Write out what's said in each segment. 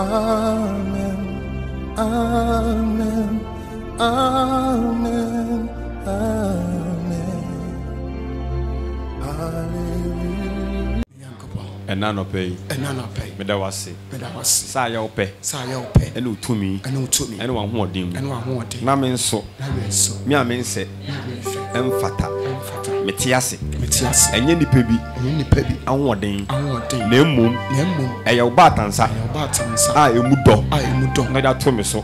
Amen. Amen. Amen. Amen. Hallelujah. And none of pay. And none of pay. Medawasi. Medawasi. Saya pay. Saya pay. And utumi. And utumi. And one more dim. And one more dim. Namen so. Me amen say. Emfata. Metiasi. Metiasi. And yenny pebi. Yenny pebi. And one dim. And one dim. Nemum. Nemum. Eya batansa. Eya batansa. Ah emudo. Ah emudo. Ngada to me so.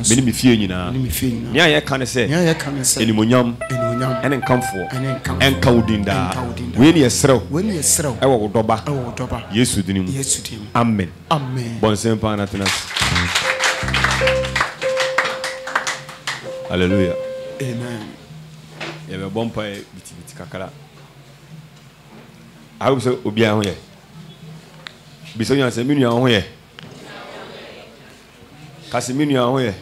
Beni mi fie nyina. Beni mi fie nyina. Nya ye kan say. Nya ye kan say. Enimonyam. Enimonyam. Ene nkamfo. Ene nkamfo. Enka udinda. We ni esrew. We ni esrew. Ewo wodoba. Ewo wodoba. Yesu dinimu. Yesu dinimu. Amen. Amen. Bon sempa na tenas. Hallelujah. Amen. Ye be bompa biti kakara. I hope so obi an ho ye. Bi so yan se minu an ho ye. Kasi minu an ho ye.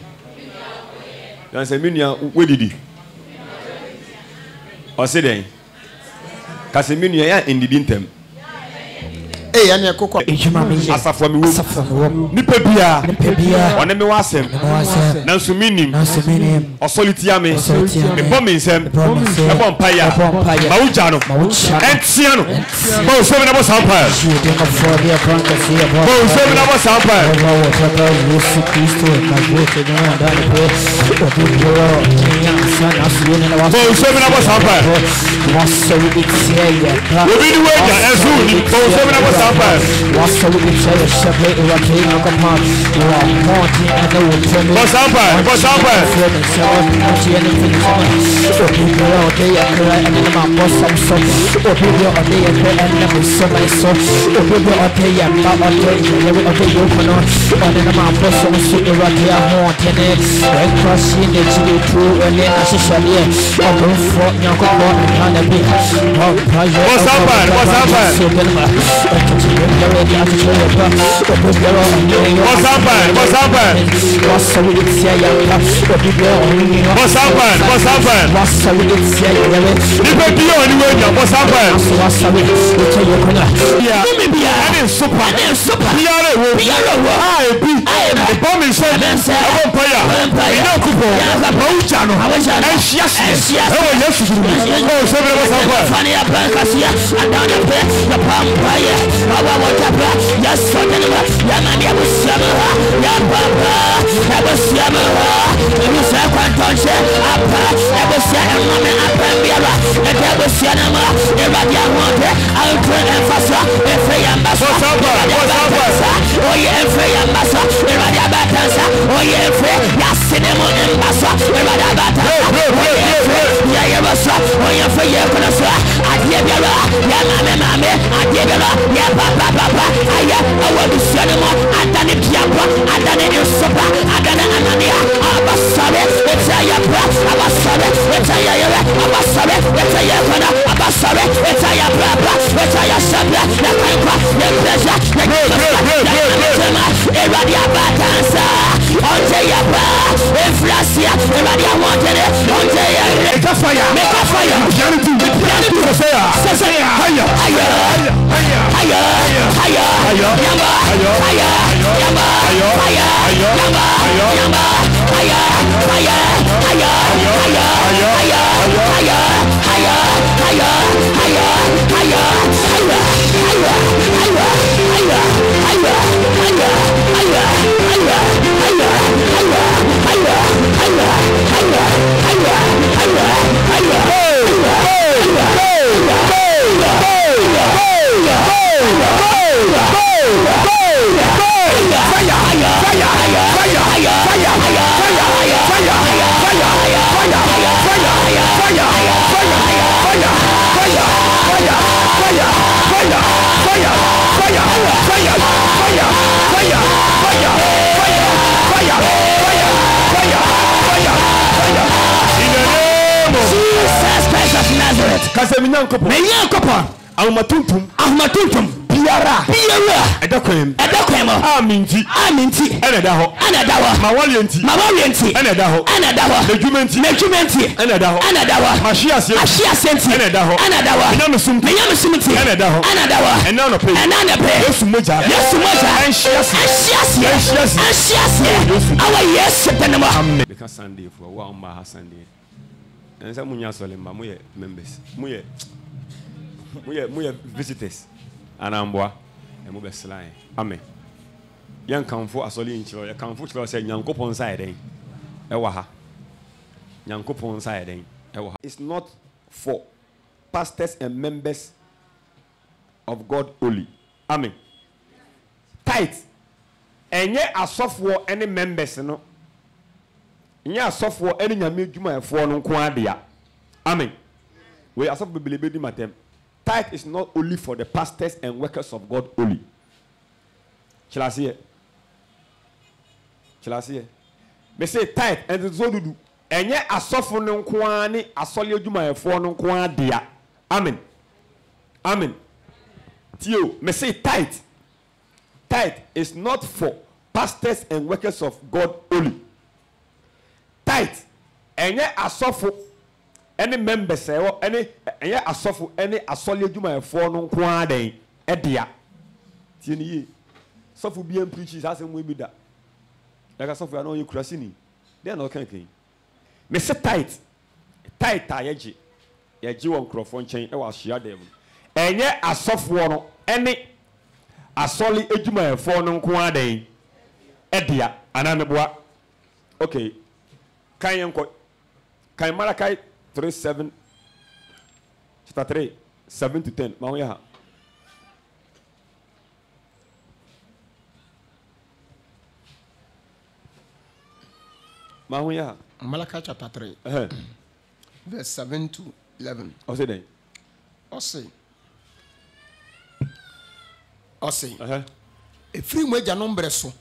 Yan se minu an wedidi. O se den. Kasi minu ya indidi ntem. Eh ya ne kokko asafo mi wo nipa bia one me wasem na nsumini osolitia me me bom nsem e bom paya ma uja no entia no bo so me na bo sampa bo so me na bo sampa Yesu Kristo na wote na ndani po sana sione na bo so me na bo sampa waso itia ya obi ni weja ezu ni bo so me na bo sampa waso itia shepe urake na kama wa monti na wote bo sampa biara Edakwem. edakwem Aminti. Enedaho. Mawalienti. Enedaho. Nejumenti. Enedaho. Mashiasenti. Enedaho. Enyamesumti. Enedaho. Enanope. Yesu moja. Ensiasi. Awa yes penema. Because Sunday for wa umba Sunday. And some munya solemba muye members. Muye visitors. Anambwa. And mube slime. Amen. Young come for a solid inch or a come for say Yankopon side. Ewaha. Yankopon side. It's not for pastors and members of God only. Amen. Tithe. And yet a software any members no. Nya software any nyame dwuma efo no nko adea. Amen. We are software believe matem. Tithe is not only for the pastors and workers of God only. Shall I see it? Me say tithe and so do. Enye asofo no nko ani asole dwuma efo no nko adea. Amen. Tio, me say tithe. Tithe is not for pastors and workers of God only. Tithe, enye asofo, any members, any asofo, any asole dwuma efo no nko aden edea. Tie ni ye. Sofo bi am preach is asem we bi da. Like asofo na onye kurasini. They no kan kan. Me say tithe ta yeji won krofo nchen e wa hia dem. Enye asofo no any asole edwuma efo no nko aden edea anameboa. Okay. Kan Malachi 3:7 chapter 3 7 to 10 ma ho ya ha Malachi chapter 3 verse 7 to 11 o say den o say efiri mo agya no mbre so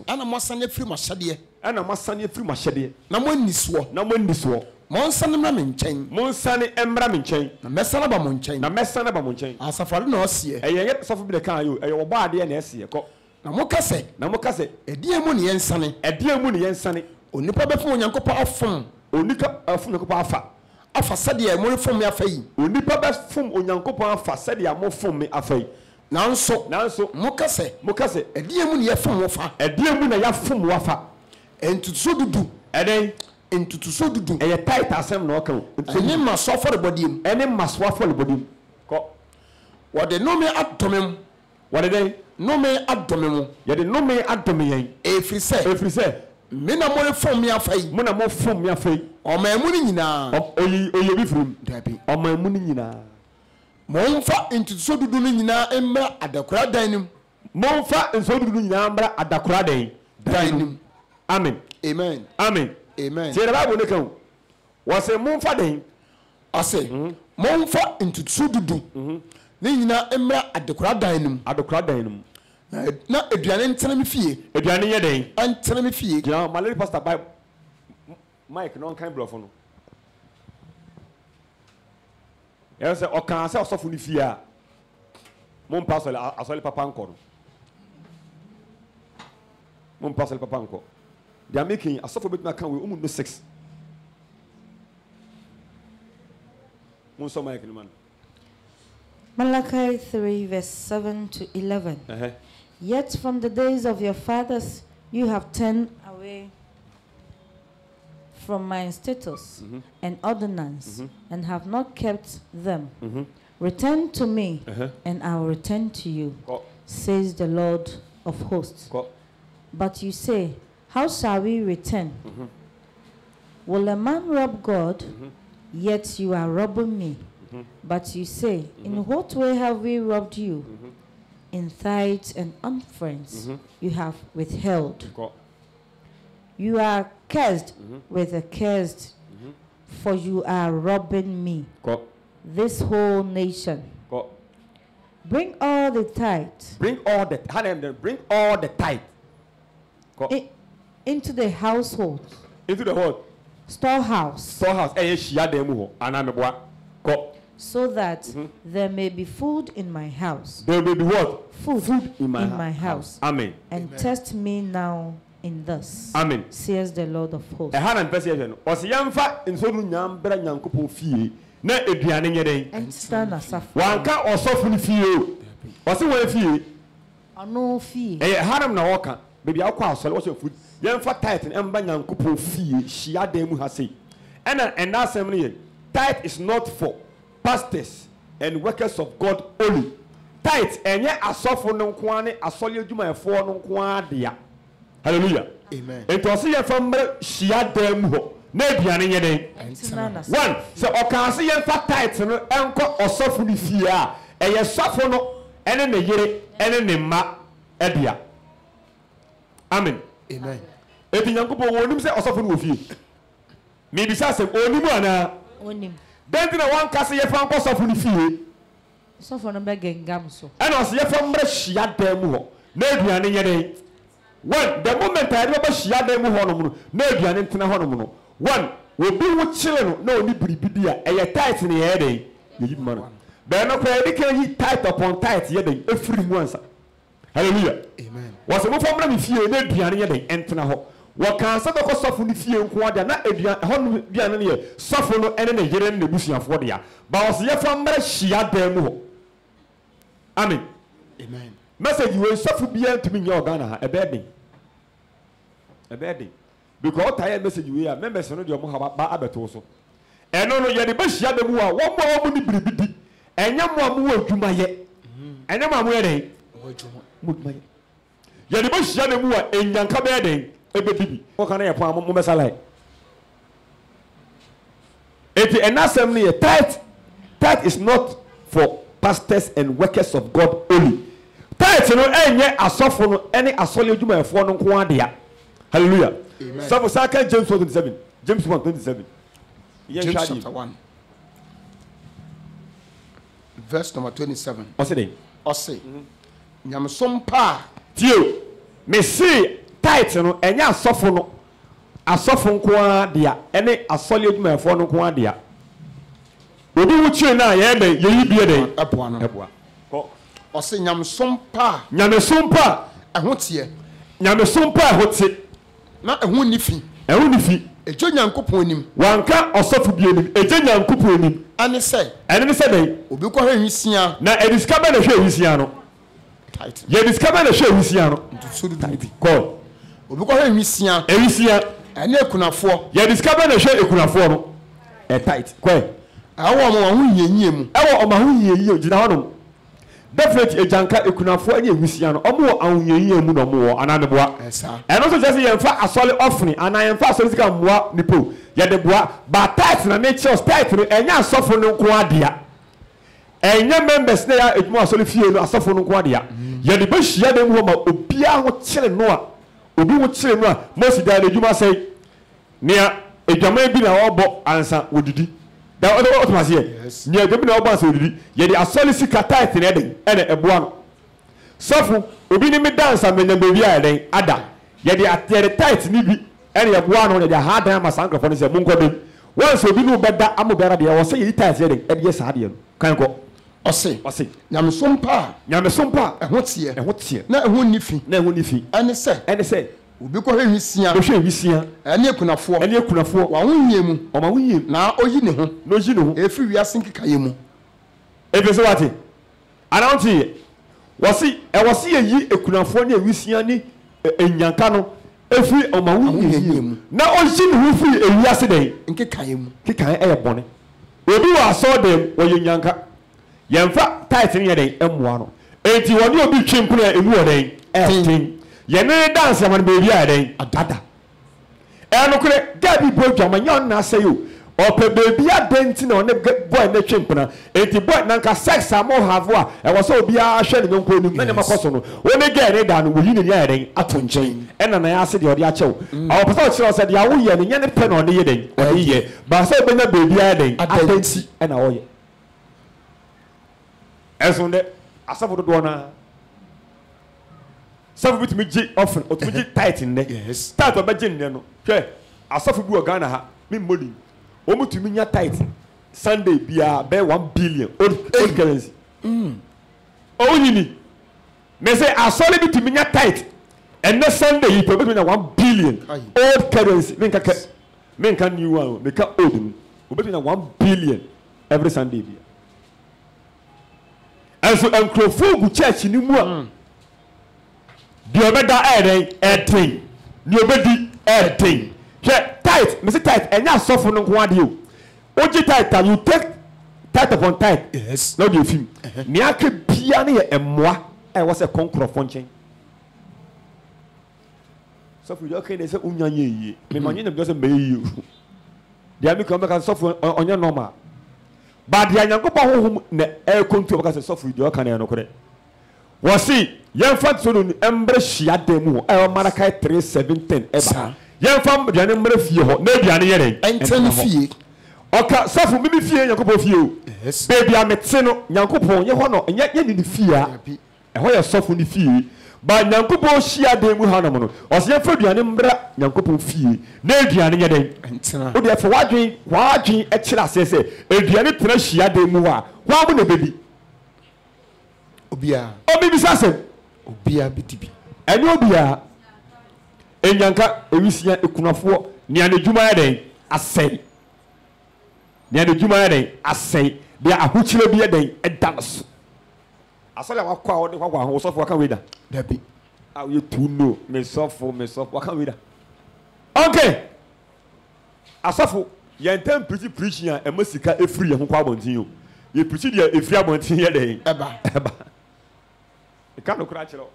ana mo sane efiri mo hyade na mo niso mo nsane mra me nkyɛn na mesana ba mo nkyɛn asafari na ɔsie ɛyɛ sɔfo bi de kan yo ɛyɛ ɔbɔ ade na ɛsie kɔ na mo kase ɛdiɛ mu ne yɛnsane onipa bɛfo onyankopɔ afom afa sɛdeɛ mo refom me afa yi onipa bɛfom onyankopɔ afa sɛdeɛ mo fom me afa yi nanso mo kase ɛdiɛ mu ne yɛfom wo fa entutuso dudu ɛyɛ tight asɛm na ɔka ɛne maso afɔrebɔdiem kɔ wɔde nome adomem yɛde nome adome yɛn ɛfiri sɛ me na mo refom me afa yi ɔman mu no nyinaa oyi bi firim dabi ɔman mu no nyinaa momfa ntutuso dudu no nyinaa mmra adakora dan nim Amen. Amen. Tiɛ Bible ne kan. Wɔsɛ momfa den. Ɔsɛ momfa ntutuso dudu. Ne nyinaa mmra adakora dan nim. Na aduane ntena me fie. Aduane yɛ den. Ntena me fie. Gyina Malay pastor by Mike no kan blɔfo no. Yɛ sɛ ɔkan sɛ ɔsɔfo ne fie a. Mompa asɔle papa nkɔ no. They are making a software bit account with almost 6. Malachi 3 verse 7 to 11. Yet from the days of your fathers you have turned away from my statutes and ordinance and have not kept them. Return to me and I will return to you, says the Lord of hosts. But you say, how shall we return? Will a man rob God? Yet you are robbing me. But you say, in what way have we robbed you? In tithes and offerings you have withheld. You are cursed with a cursed, for you are robbing me, this whole nation. Bring all the tithes. Bring all the tithe. Into the household. Into the what? Storehouse. so that there may be food in my house. There may be what? Food in my house. Amen. And Amen. test me now in this. Amen. Says the Lord of hosts. Ehana mpese no. Osi yamfa nsonu nyambra nyankopon fie na eduane nyeden. And stand as a Wanka osofu ni fie o. Osi wan fie. no fee. Haram na woka. Baby akwa asole what's your food? Yamfa tithe emba nyankopon fie hia dan mu ha sei. And that assembly tithe is not for pastors and workers of God only. Tithe enye asofo no nko ane asole adwumayefo no nko adea. Hallelujah. Amen. It was here from Shia Demho. Nebian yede. One, so Okasi and fat tights and uncle or soften fear. A ye suffer no, and then the yere, and then the ma edia. Amen. Amen. If you uncle won't say or soften with you. Maybe Sassam only one. Then the one castle ye found soften fear. So for the begging gamso. And I see from Shia Demho. Nebian yede. One, the moment I remember Shia Demu Honomu, no Bian Tina Honomu. One, will be with children, no Nibidia, and your tight in the head, you man. But no prayer, they can eat tight upon tight, yet every once. Hallelujah. Amen. Was a more from if you need Bian yet and Tina Ho. What can some of us suffer if you inquire not a Bian suffer no enemy here in the bush of Wadia. But was yet from Shia Demu. Amen. Amen. Message you will suffer beyond to me your Ghana, a bad thing. A bad thing. Because tired message you are members of your Mohaba Abetoso. And no, you're the best Yadamua, one more money bribidi, and young one more to my yet. And I'm wearing you're the best Yadamua in Yankabede, a baby. What can I apply Momasala? If an assembly, a tithe is not for pastors and workers of God only. Tithe no enye asofo no ene asole adwumayefo no nko adea. Hallelujah. Amen. So James 1:27. James 1:27. James chapter 1. Verse number 27. Osede. Ose. Nyamsom pa. Tio. Me see tithe no enye asofo no asofo nko adea ene asole adwumayefo no nko adea. Obi wuchie na ye den ye yibie den. Eboa no. Eboa. Ose nyamsom pa. Nyamesom pa. Ahotie. Nyamesom pa ahotie. Na ehu ni fi. Ehu ni fi. Ejo nyankopon anim. Wanka osofu bi anim. Eje nyankopon anim. Ane se. Ene ne se den. Obi ko hwehwisia. Na ediska ba na hwehwisia no. Tight. Ye ediska ba na hwehwisia no. Ntusudu tight. Call. Obi ko hwehwisia. Ewisia. Ene ekunafo. Ye ediska ba na hwe ekunafo no. Tight. Call. Awo mo hu yeyie mu. Ewo oma hu yeyie gina hono. Definitely ejanka ekunafo ene ewisia no. Omo ahuyeyie mu no mo ananeboa. Esa. Eno so just yemfa asole offering ana yemfa asole sika moa nipo. Ye de boa ba tight na nature tight no enya asofo no nko adea. Enya members na ya edwuma asole fie no asofo no nko adea. Ye de be hia dem ho ma obia ho kire no a obi ho kire no a mosi da edwuma sei nia edwama bi na obo ansa wodidi. Da odo otomase ye. Nia bi na obo ansa wodidi. Ye de asole sika tight na eden ene eboa no. Sofu obi ni me dance amenya bebi a eden ada. Ye de atere tight ni bi ene eboa no ye de ha dan masankrofo no se munkodem. Once obi no beda amobera de wo se ye tight ye den ede ye sa de no. Kan ko Ose. Nyamesom pa. Ahotie. Ehotie. Na ehu ni fi. Ane se. Obi ko hwehwisia. Ene ekunafo. Wa wonye mu. Oma wonye. Na oyi ne ho. Efi wiase nkikaye mu. Efe so wate. Ananti. Wasi yeyi ekunafo ne ewisia ni enyanka no. Efi oma wonye mu. Na oyi ne ho fi ewiase den. Nkikaye mu. Kikaye bone. Obi wa aso dem oye nyanka. Yemfa tight ni yeden emmoa no. Enti woni obi twempuna emu oden. Tin. Yene dance man bebi a den ada. Eno kure gabi bodwa manyon na sayo. Ope bebi a den ti na one boy na twempuna. Enti boy na nka sex amo have a e wo so obi a hwe ne nko nim na ne makoso no. One ge ne da no wo yi ne ya den ato nchen. Ena na ya se de ode a chew. Awo pesa o kire se de ya wo ye ne nyane pe na one ye den. One ye. Ba se be na bebi a den adanti ena wo ye. Esonde asafo do na safu bit me gi often o to gi tight in there. Yes. Tight o be gi ne no. Hwe asafo bi o Ghana ha me moli. O mutumi nya tight Sunday be 1 billion old currency. Oh, you need. Me say I saw it to me tight. And next Sunday you probably 1 billion old currency. Men can you one make up old. We 1 billion every Sunday. And so Nkrofo church ni mu. The obeda thing. The obedi thing. Tight, me say tight. Enya suffer no ho ade o. Oji tight, you take tight upon tight. Yes. No dey film. Ni aka bia na ye emoa. Was a Nkrofo nchen. So for you okay they say unyanye yi. Me manye dem just say me yi. They make come suffer onye normal. But the Yankopon whom the air control because suffer you can no correct. Was see young fat so embrace demo Malachi 3:17 ever. Young fam the number fear maybe an ear and tell me okay suffer maybe fear Yankopon few. Yes baby I'm at Seno Yankopon you honor and yet you fear and why you suffer the fear. But Yankopon shia demo hanamono was young for the number Yankopon fear maybe an ear and therefore watching extra says if you are not shia demo why would baby Obia. Oh, maybe Sassem. Obia BTB. And Obia. And Yanka, Evisia, Ekunafo, near the Jumade, I say. Near the Jumade, I say. There are Huchila be a day, a dance. I saw a crowd, the one who was off working with her. Debbie. How you two know, myself for myself, working with her. Okay. I suffer. Yantam pretty preaching and Messica a free and quabon you. You preach a free abon here day. Eba. You can't crash it all.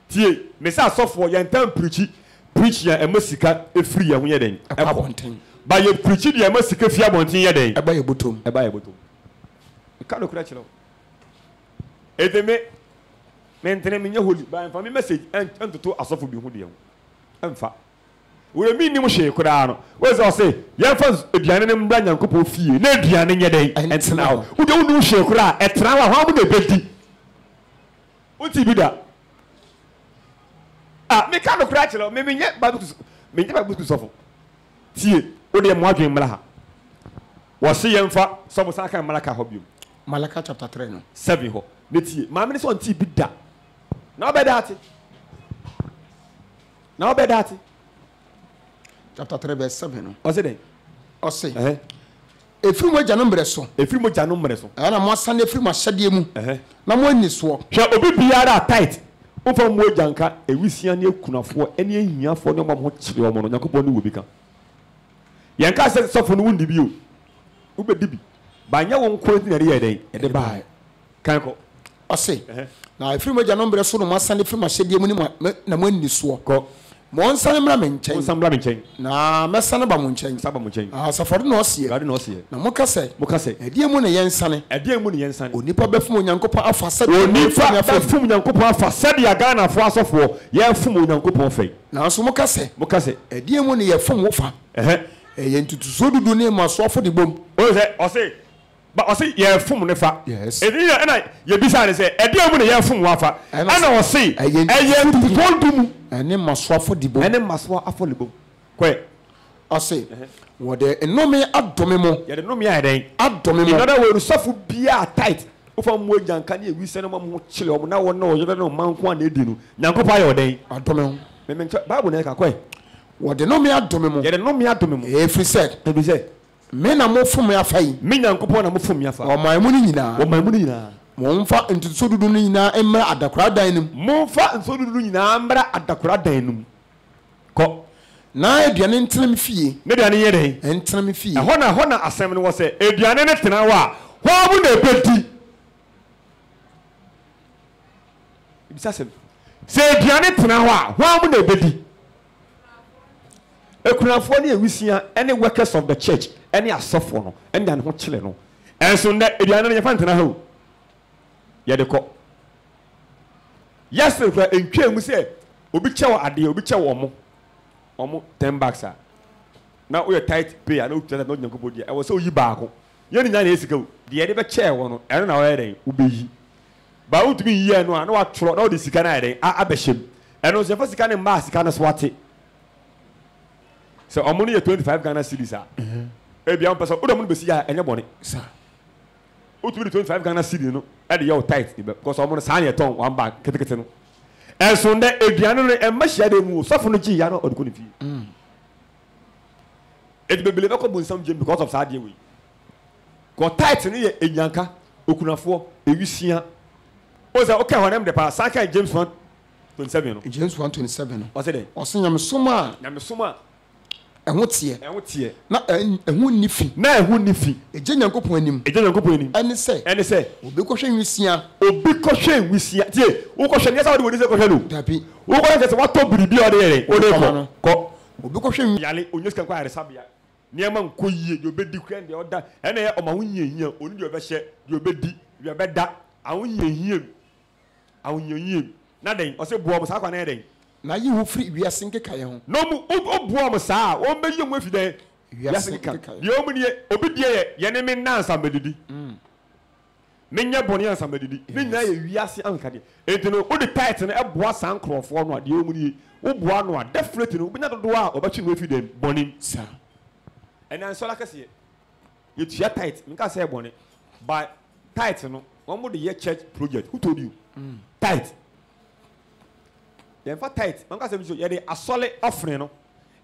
Tie, Messa software, you can't preach ya and Messica a free and wedding. By your preaching, you must seek a fear monty a day. By a bottom. You can't crash it all. If they may maintain in your hood by a message and to two as of the hoodium. And fat. We mean you shake crown. Where's I say, young fans, a Diana brand and couple fee, no Diana in your day, and now. We don't know shake crown at Trawa, how many betty? What's he be that? Ah, me can't crash it, maybe yet, but me never to suffer. See, what they are marking Malaha. Was see young fat, some Saka Malaka Hobium. Malaka chapter 3. 7 ho. Let's Mamma is on tea bit that. Now by that. Now by that. Chapter 3 verse 7. What's it? I say. If you were Janumbraso, if you were Janumbraso, and I must send a free Mashadium. No more in this war. Shall be tight. Over more Janka, a Wisian Kunafo, any year for no more children, Yakuboni will become. Yanka said, soften wound debut. Ube Dibi. By your own quoting a day, and the buy. Canko. I say. Now, if you were Janumbraso, must send a free Mashadium, no more in this war. Monsan Ramen chain, some ramen chain. Na Massana Bamunchain, Sabamuchain. As a foreign Ossie, I don't know. Mokase, a dear moon and Sunny, a dear moon and Sunny. Nipa Befum Yankopa of Fasad, Nipa Befum Yankopa Fasadia Ghana for us of war, Yafum Yankopa Fay. Now, so Mokase, a dear moon, a from Wofa. A yen to Sodu name must offer the bomb. Oh, say. But I say, yeah, from Nefa. Yes. And I, you beside say, a dear moon, yeah, from Wafa. And I was say, a yen to and then must suffer the boom, and then must walk affordable. Quite, I say, what the enormous abdominal, yet no me I ain't abdominal. Another way to suffer be tight. From more than can you send them more children? Now, no, you don't know Mount One, they do. Now, go by your day. Abdominal. Bible never quite. What the no me abdominal, yet no me abdominal. Every said, every said, men are more from your fight. Men and coupon are from your fight. Or my money now, or my money now. Monfa into Sudunina and at the crowd dining. Monfa and Sudunina at the crowd dining. Co. Now, Dian tell fee, maybe an year and tell me fee. Honor assembly was a Diana Tenawa. Why would they betty? Say Diana Tenawa, why would they betty? A Kunafonia, we see any workers of the church, any asophono, and then what children. And so that Diana Fantana. Yadeko. Yesterday, in Kim, we say, Obicha ade, Obicha omo 10 bucks. Now we are tight pay. I know that not Yankobodi. I was so you back. You didn't years ago. The other chair one, I don't know where they will be. But out to me, yeah, no, I know what all this can I beshim. And was the first kind of mass kind of swat it. So I'm only a 25 Ghana cities. Ebi am person. Odo mo be si ya enye bone. Sir. O to be 25 Ghana cedi no. E de your tight because omo no san ye ton one bag ketekete no. Enso nde eduane no e ma hia de mu sofo no gi ya no odko ne fi. It be believe ko bonsam gym because of sad we. Ko tight no ye enyanka okunafo ewisia. O say okay honem de pa sanka James 1:27 no. James 1:27. O say dey. O say nyame soma. Nyame soma. Ehwo tie. Ehwo tie. Na ehwo nifi. Na ehwo nifi. Eje nyankopon anim. Eje nyankopon anim. Ene se. Ene se. Obi ko hwe nwisia. Obi ko hwe nwisia. Tie, wo ko hwe ne sa wo de ko hwe no. Dabi. Wo ko hwe se wa to biribi o de yere. O de ko. Obi ko hwe yale onyeska kwa resabia. Niema nko yie de obedi kwen de oda. Ene ye o ma ho nyehia, oni de obehye, de obedi, de obeda. Awo nyehia. Awo nyehia. Na den, o se buo mo sa kwa na den. Na yi wo free wiase nkeka ye ho. No mu obuo mo saa, o be yi mo afide. Wiase nkeka. Ye o mu ne obi de ye ne me nansa medidi. Menye boni ansa medidi. Ne nyina ye wiase anka de. Enti no o de tight no e boa san krofo no ade o mu ne wo boa no a definitely no obinya dodo a obachi no afide boni. Sir. And then so like I say, you tia tight. You can say bonnet, but tight, no. One more the year church project. Who told you? Tight. Then for tight, man can say you a solid offering, no.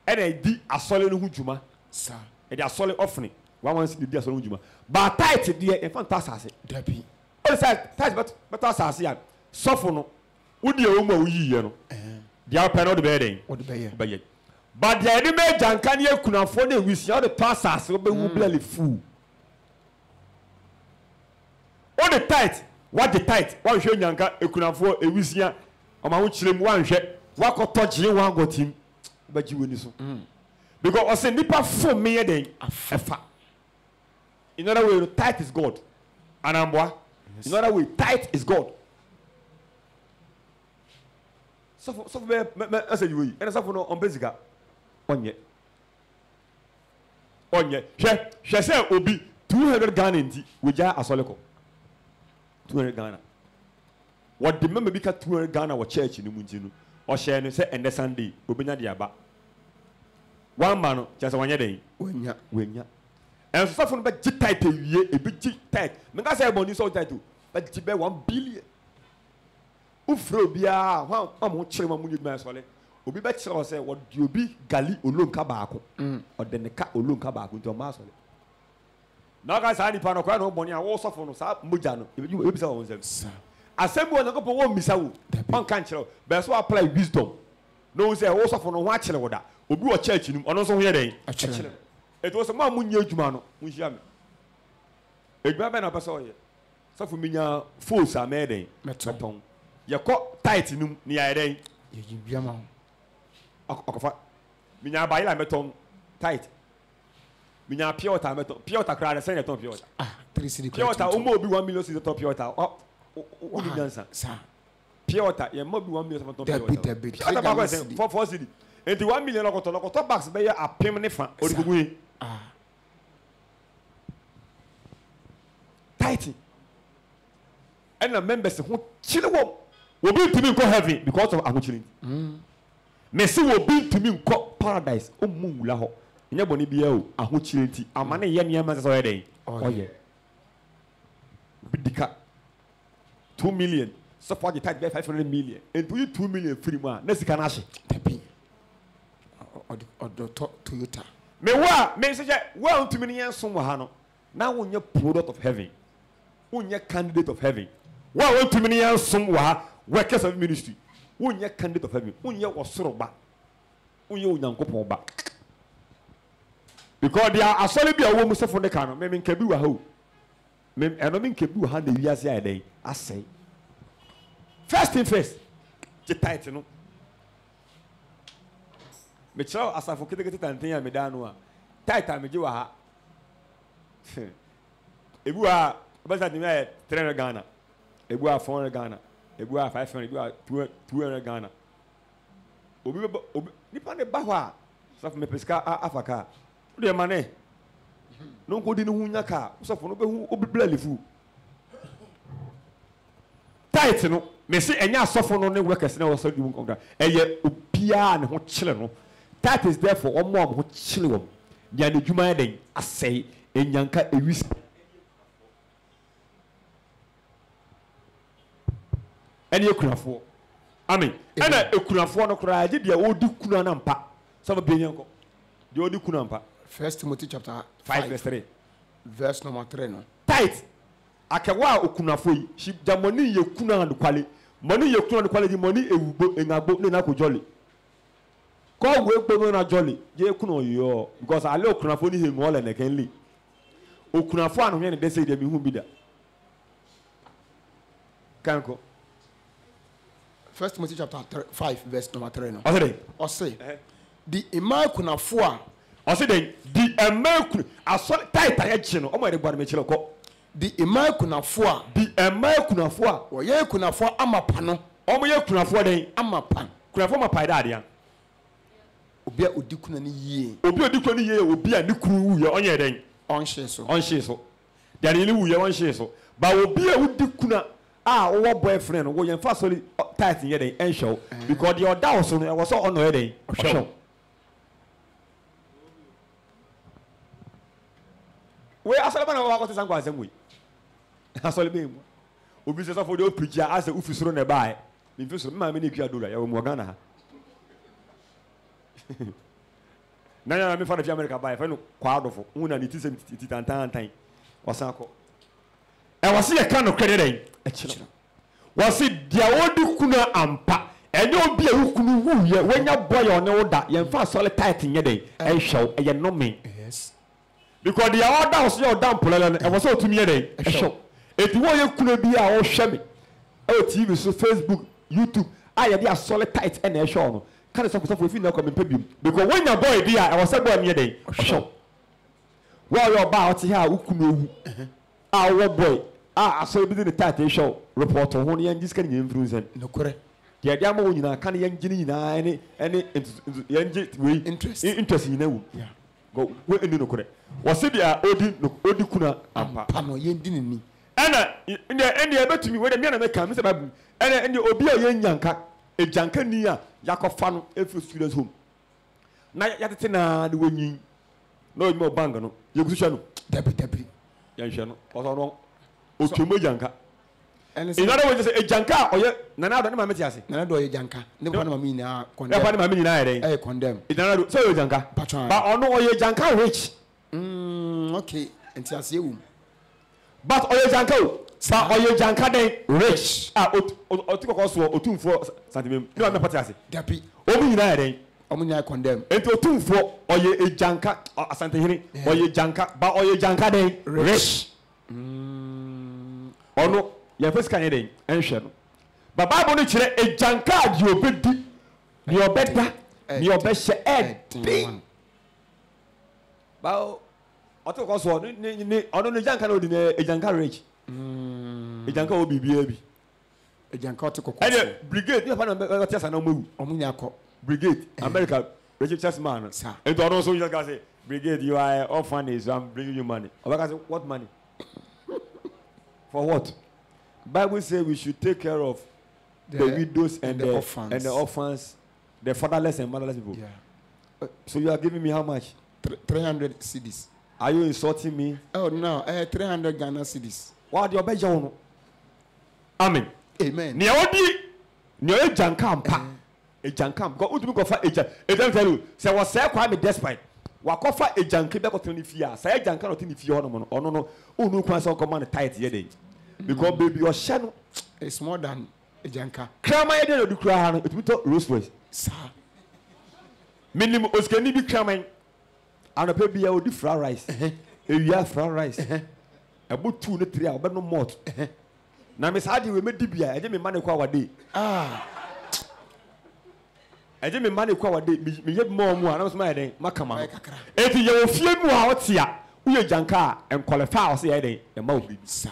And I did a solid hujuma, sir. And a solid offering. One wants to do a solid hujuma. But tight, dear, and fantastic. Debbie. All the tight, but as I suffer no. Would you know you know? The open the bedding. What the bed? But the enemy Jankania could not afford it with all the passes so be bloody fool. All the tight, what the tight, one show Yanka, you could afford a wisia, or my own children one share, what could touch you one got him, but you win this. Because I say, Nipper for me a day, a fa. In other way, tight is God. And I'm what? In other way, tight is God. So, I say you, and I suffer no on basic. Onye she say obi 200 Ghana nti we ja asoleko 200 Ghana what the member be ka 200 Ghana wa church ni munti no o share no say end Sunday obi nya dia ba one man no just wanya den wenya and so for no be tight wie e be tight me ka say boni so tight but ti be 1 billion ufro bia ha am chire ma munyi ma sole obi be kire say what di obi gali olonka baako o de ne ka olonka baako nti o ma sole na ka sa ni pa no kwa no boni a wo sofo no sa moja no ebi sa won sem asem wo nko po wo misa wo on kan kire be so apply wisdom no say wo sofo no ho a kire wo da obi wo church nim ono so ho ye den a kire e to so ma munye adwuma no munhia me adwuma be na pa so ye sofo minya force a me den meton ye ko tight num ni ya den ye jibia ma akofa minya ba ila meton tight minya pure water meton pure water kra na say neton pure water 3 cedi pure water o mo obi 1 million cedi pure water o ni dansa sa pure water ye mo bi 1 million meton pure water bit ata ba ko say 4 cedi enti 1 million lokoto box be ya apem ne fa o di gugu yi tight and the members who chile wo be to me go heaven because of amuchilin me see wo be to me go paradise o mu wula ho nya boni bia o ahuchilin ti amane ye niam so ye den oye bidika 2 million support the tight 500 million and you 2 million free man na sika na hye tabi odo Toyota me wa me say wa ntumi ne yenso mo ha no na wo nya product of heaven wo nya candidate of heaven wa wo ntumi ne yenso mo ha workers of ministry wo nya candidate of heaven wo nya osoro ba wo nya onyankopon ba because they are asole bia wo musefo ne ka no me nka bi wa ha o me eno me nka bi wa ha na wiase ai den asai first thing first je tight no me chao asafo kete tanten ya me da no a tight a me je wa ha ebu a basa de me 300 Ghana ebu a 400 Ghana ebu a 500 ebu a 200 Ghana obi nipa ne ba ho a safo me pesika afaka o de mane no ko di ne hunya ka safo no be hu obi blalifu tight no me se enya safo no ne workers na wo so du nkonda eye obia ne ho chile no that is there for omo ho chile wo dia ne dwuma den asɛe enyanka ewis ɛne ekunafo amen ɛna ekunafo no koraa gye dia odi kuna na mpa sɛ ba benyanko dia odi kuna mpa 1 Timothy chapter 5 verse 3 verse number 3 no tight akewa okunafo yi shi jamoni ye kuna and kwale money ye kuna and kwale di money ewubo engagbo ne na ko jolly ko we gbo na jolly ye kuna yo because ale okunafo ni he mo le nekenli okunafo anu hwe ne de say de mi hu bi da kanko 1 Timothy chapter 5 verse number 3 no o say the ima kunafo a o say the ima kun aso tight ya chi no o mo de gba me chi ko the ima kunafo a the ima kunafo a o ye kunafo amapa no o mo ye kunafo den amapa kunafo ma pai da ade obi a odi kuna ni yie obi odi kuna ni yie obi a ne kuru wu ye onye den on hye so there ni wu ye on hye so ba obi a odi kuna a wo boyfriend wo ye fa so tight ye den en show because the other so no was on no den show we asale bana wa ko te sankwa asem we asole be mu obi se so for the preacher as a ufisuro ne bae mi fisuro ma me ne kwa dola ya wo mu Ghana ha nanya me fa na fi America bae fa no kwa adofo una ni ti se ti tantan wasako e wase ye ka no kwede den e kire wase dia odi kuna ampa enye obi a wukunu wu ye wenya boy on wo da ye mfa asole tight nye den e hwew e ye no me yes because the other was your damn pollen and was so to me a show. If you want you could be our shabby. Oh, TV, so Facebook, YouTube, I had a solid tight and a show. Kind of stuff with you now coming pay because when your boy be I was a boy near day a show. Well, you're about here, who could our boy. I saw you the tight show report on one and this can influence no correct. The idea more you know, can the engine any interest in you. Yeah. Go we enu no kore wose bia odi kuna ampa no ye ndi ni ana ende ebetumi we de me na meka me se babu ana ende obi a ye nyanka ejanka ni a yakofa no efi students home na yatete na de wanyin na onyimo bang no ye kusuhwa no dabi ya nhwe no oso no otwemo janka in other words ejanka oye na na do ne ma meti ase na na do ye janka ne kwa na ma mi na condemn ne kwa na ma mi na ere condemn na do so ye janka ba ono oye janka rich okay enti ase ewu but oye janka o sa oye janka den rich otikoko so otumfo santimem ne wa me pati ase dapi obi nyina ere omunya condemn enti otumfo oye ejanka asantehiri oye janka ba oye janka den rich ono ya fesika ne den enhwe no ba bible no kire ejanka di obedi ni obeda ni obehye edi ba oto ko so ni ono no janka no di ne ejanka rich ejanka obibia bi ejanka oto ko ene brigade ni pa na tiasa na mawu omunya ko brigade America Richard Chessman and ono so you say brigade you are orphanage so I'm bringing you money obaka say what money for what Bible says we should take care of the widows and the orphans, the fatherless and motherless people. Yeah. So you are giving me how much? 300 cedis. Are you insulting me? Oh no, 300 Ghana cedis. What do you bet you? Amen. Amen. Ni jankam pa. A jankam. Go utu ko fa eja. E dem tell you. Say was say kwa me despite. Wa ko fa ejanke be ko tini fia. Say janka no tini fia hono no. Ono no. Unu kwan say command tight ye dey. Because baby your shadow is more than a janka. Krama ye dey do kra no etumi to Rolls Royce. Sir. Minimum oskani bi krama. Ana pe bia odi fried rice. Ewia fried rice. Ebo 2 ne 3 a obe no malt. Na me sa di we medi bia eje me mane kwa wade. Eje me mane kwa wade me ye mo mu a na so ma den makama. Eti ye ofie mu a otia. Uye janka en qualify o se ye den e ma obi sa.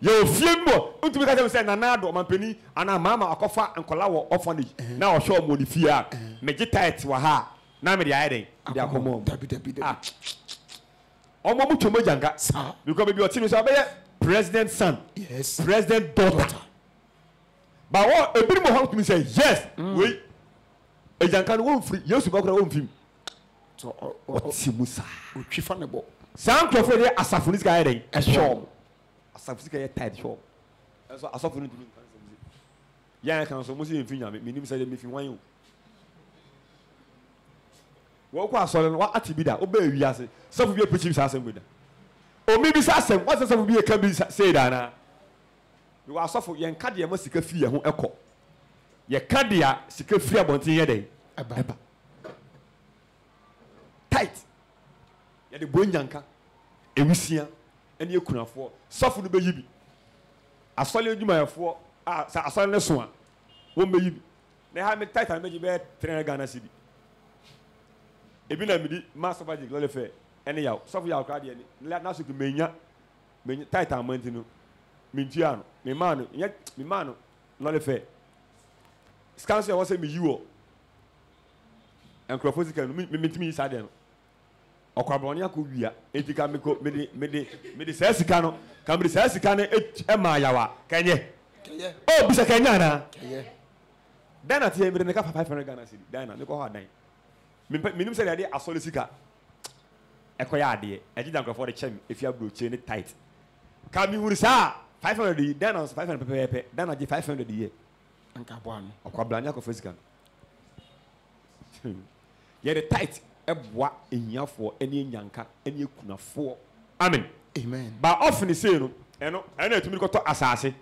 Yo fiembo untumi ka say na na do mampani ana mama akofa nkola wo orphanage na o show mo ni fia me gi tight wa ha na me dia den dia komo dabi omo mu chomo janga sa because baby otimi so be president son yes president daughter ba wo ebiri mo ho to me say yes we e janka no won free yesu ba kura won film Otimusa. Chifanebo. Some prefer the Asafunis guy, a show. Asafunis tied show. As Asafun. Yeah, I can also in Finia, meaning said if you want you. What was all what Atibida, obey Yassi, some of your preaching assembly with them. Or maybe Sassam, what's some of you can be said, Anna? You are suffer young Cadia must seek a fear who echo. Ye Cadia seek a fear about the day. Tight. Yet the Bunyanka, a Wisia, and you couldn't afford. Suffer the baby. I saw you my four. I saw this one. Won't be. They have me tight and made you bear Trenagana City. If you know me, Master Magic, Lollifair, anyhow, Sophia Alcardian, let us to Mania, tight and Montino, Mintiano, me man, yet me man, Lollifair. Scansia was a me you and Crawford can meet me sudden. Or Carbonia could be a Etica Medi Sessicano, come be Sessicano, Emma, can ye? Oh, Bisa Kenyana. Then at the end, we make up 500 Ghana city. Then I go hard nine. Minimum said idea a solicitor. A quiet I didn't for the chain if you have to chain it tight. Come you say 500, then I was 500, then I did 500 a year. And Capuan or Cablania of Fiscan. Yet a tight a bois in your for any yanka, and you couldn't afford. Amen. Amen. But often the same, and I know to me got to assassin.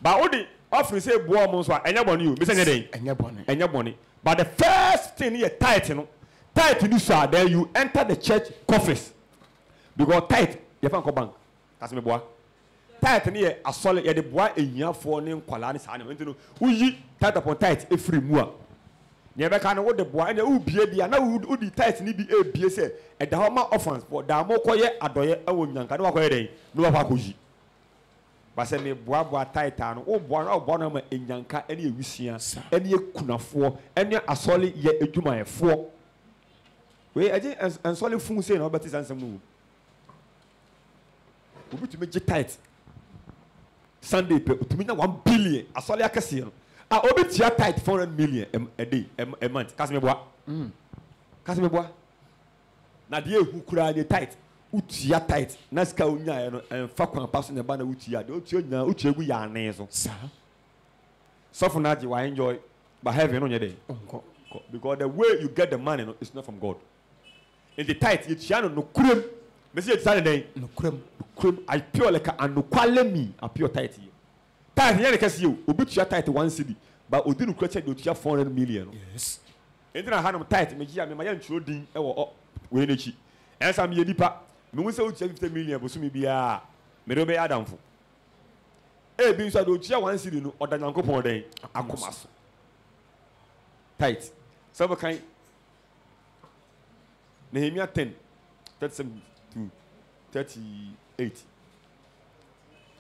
But only often say boy months and your money, Miss Anything, and your money. But the first thing here, tight, then you enter the church coffers. Because tight, you can't go bank. That's me, boy. Tight here, a solid, the boy in your phone in Qualanis animal. We tight upon tight a free moor. Never can what the boy and the UBA, and now would the tight need be a BSA, and the Homa offense, but the more quiet, a doyer, a woman can walk away. No Apakuji. But say me boa titan o boa in yanka any wisia any kunafo any asoli ye adwuma efo we age and solid fun say no betis ansem no obi to me tight Sunday pe to me na 1 billion asoli akase no obi tia tight 400 million a day a month kasi me boa na de ehu kura de tight utia tight na ska onya no emfa kwan paso ne ba na utia de utia nya utia gu ya ane so for na you enjoy but heaven no nyede because the way you get the money no is not from God in the tight you tia no kurem me say you den no kurem I pure like an no kwale mi a pure tight here dey kase you obi tia tight 1 cedi but odi no kwache de tia 400 million yes entina ha no tight me gia me ma ya nturo din e wo we nechi ensa me yedipa me won say o tia 50 million bosu me bia me do be adamfo e bi nso do tia 1 cedi no odanyankopon den akomaso tight so we kan Nehemiah 10 37 to 38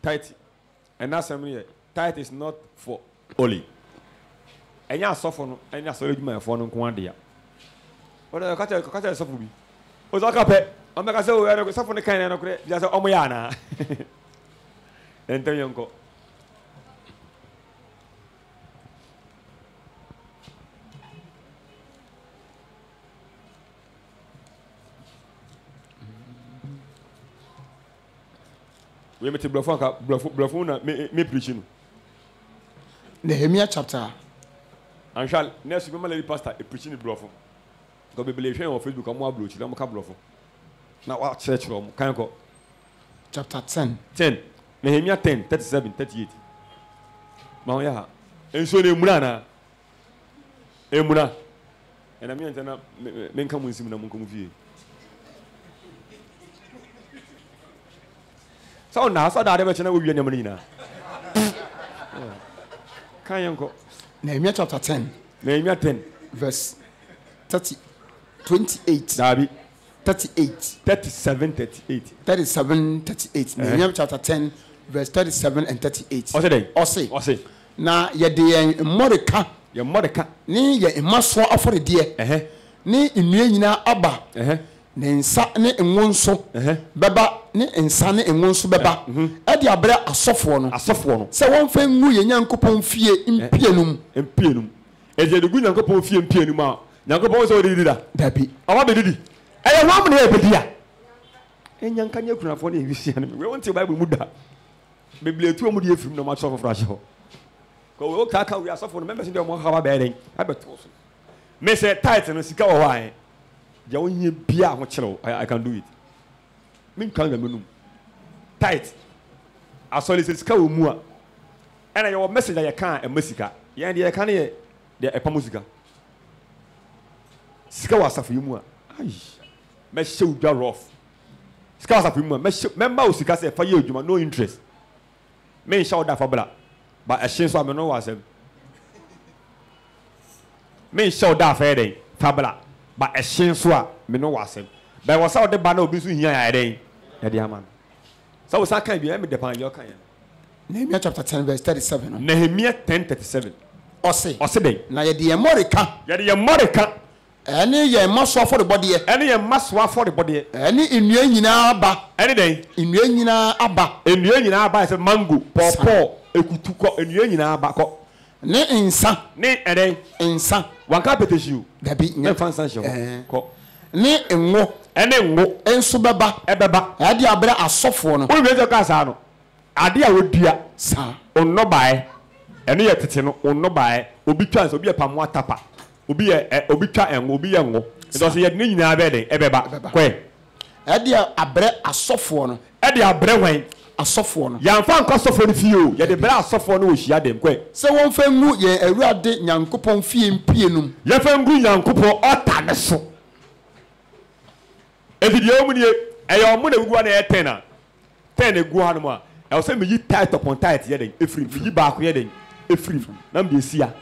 tight and that's something tight is not for only enya sofo no enya so edwuma efo no nko ade ya oda ka sofo bi o zo ka pe o me ka se o ya no sofo ne kan no kure bia se o mo ya na ento yonko we met blofo na me preaching Nehemiah chapter and shall next we lady pastor e preaching blofo go be believe on Facebook am wa blochi na mo ka blofo na wa church ro kan ko chapter 10 Nehemiah 10 37 38 ma ya enso na emura na emura ena mi ntana me nka mu nsim na mo nko mu fie so now so that we chana we wi nyam na kan yanko Nehemiah chapter 10 Nehemiah 10 verse 28 Dabi 38 37 38 37 38 Nehemiah chapter 10 verse 37 and 38 o say na ye de Mordecai ni ye maso afore ni nnua nyina aba ne nsa ne enwonso beba ne nsa ne enwonso beba e de abre asofo no se won fa ngu ye nyankopon fie mpienum e de gu nyankopon fie mpienum a Nyankopɔn so didi da. Dabi. Awa be didi. Eye wa mu na e bedi a. Enyanka nya kunafo na e wisi ane. We won te Bible mu da. Biblia tu mu de efrim na ma so foforo ahye ho. Ko we ka we asofo no members dey mo ha ba den. Abeto so. Me say title no sika wo hwan. Ja wonye bia ho kire I can do it. Min kan ga menum. Tight. Asole se sika wo mu a. Ena your message that you can e masika. Ye de kan ye de e pa musika. Sika wa asafo mu a. Ai. Me show da rough. Sika wa asafo mu a. Me member o sika se fa ye adwuma no interest. Me show da fa bla. Ba a shin so am no wa sem. Me show da fa den fa bla. Ba a shin so a me no wa sem. Ba wo sa o de ba na obi so hia ya den. Ya de ama. So we sa kan bi me de pan yo kan ya. Nehemiah chapter 10 verse 37. Nehemiah 10:37. Ose den. Na ye de Morika. Ye de Morika. Ene ye maso for the body. Ene ye maso for the body. Ene nnua nyina aba. Ene den. Nnua nyina aba. Nnua nyina aba se mango, pawpaw, ekutuko, nnua nyina aba ko. Ne insa. Ne eden insa. Wanka peteshi. Dabi nya fansan hye ko. Ne enwo. Ene enwo. Enso beba. Ebeba. Ade abere asofo no. O be ka sa no. Ade a wodua sa. Onno bae. Ene ye tete no onno bae. Obi twa so obi e pamo atapa. Obi twa enwo, obi ye enwo. Nso ye ne nyina be den ebeba. Kwe. Ade abere asofo no. Ade abere wen. Asofo no. Ya mfa nko sofo no fie o. Ye de bere asofo no ohia dem kwe. Se won fa ngu ye awurade nyankopon fie mpie num. Ye fa ngu nyankopon ota ne so. Evidie omu nie eyo mu na gugu na 10 na 10 egu ha no ma e wo se me yi tight upon tight ye den efrim me yi ba ko ye den efrim na me esia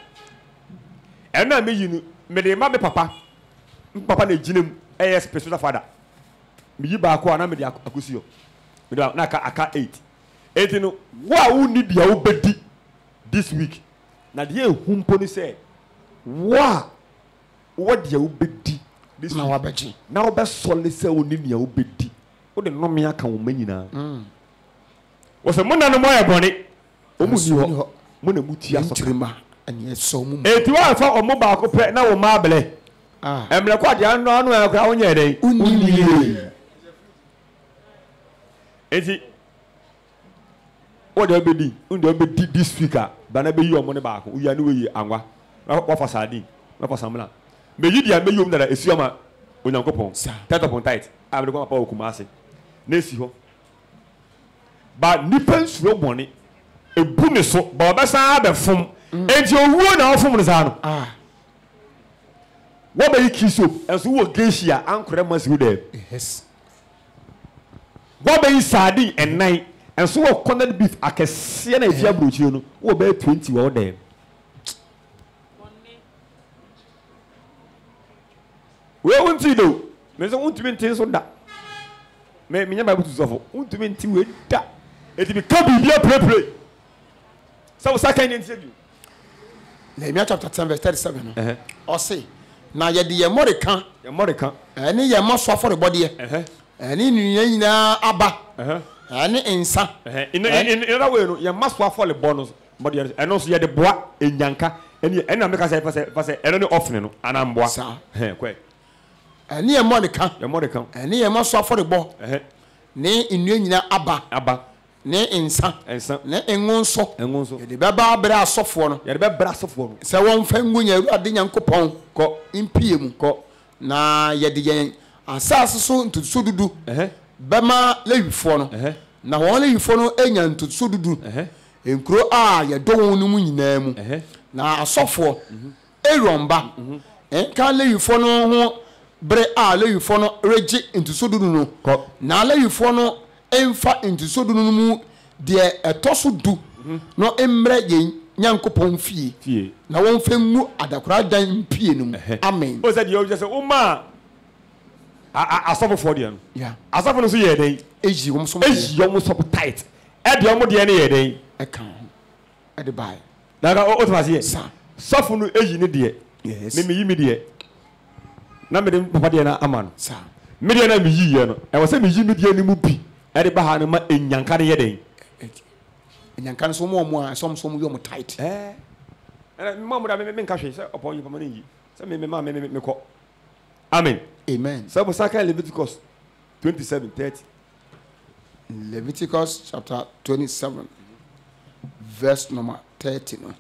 e na me yi no me de ma me papa na ginam e special father me yi ba ko na me de akosi me de na aka 8 no wa wu ni dia wo bedi this week na de ehumpo ni se wa wo dia wo bedi this na wabeji na obe sole se oni nia obedi o de no me aka wo manyina wo se mona no moye boni o mu ni ho mo na muti asokrema ani eso mu eti wa fa o mo ba ko pe na wo ma abele emle kwa dia no anu e kwa wonye den uni eti o de obedi ndo obedi this speaker ba na be yi o mo ne ba ko uya ni we yi anwa wa fa sadin wa fa samla me yi dia me yom na esioma onyankopon tight upon tight abere ko pa okumase na esi ho ba nipa nsuro boni ebu ne so ba obesa abefom enti owuo na ofom ne sa no wo be kiso enso wo gesia ankore masi wo dem yes wo be sardine ennan enso wo corned beef akese na efia brochie no wo be 20 wo dem we won't do. Me so won't be so da. Me nya Bible to suffer. Won't be we da. It be come be pray. So second interview. Nehemiah chapter 10 verse 37. O say na ye de ye Morika. Ene ye maso for the body. Ene nyina aba. Ene insa. In other way no ye maso for the bonus body and also ye de boa enyanka. Ene make say for ene offering no anamboa. Kwe. Ene ye Morika. Ene ye maso for the bo. Ne nnua nyina aba. Ne insa ne enwonso de beba bra asofo no se won fa ngunya awurade nyankopon ko impie mu ko na ye de yen asase so ntuso dudu bema lewifo no na won lewifo no enya ntuso dudu enkro a ye do won mu nyina mu na asofo eromba enka lewifo no ho bre a lewifo no reji ntuso dudu no na lewifo no emfa ntuso dunu mu de etoso du no emre ye nyankopon fie na won fa ngu adakora dan pie num amen o said you just say uma asofo for dem yeah asofo no so ye den eji wom so tight e de omo de ne ye den e kan e de bai na ga o to fase sofo no eji ne de yes me yi mi de na me de papa de na amano sa me de na me yi ye no e wo se me yi mi de ni mu bi ede ba ha no ma enyanka ne yeden enyanka so mo a som yo mo tight ma mo da me nka hwe se opon yi pama ne yi me call. Amen. Amen. So Leviticus 27:30. Leviticus chapter 27, verse number 30. No?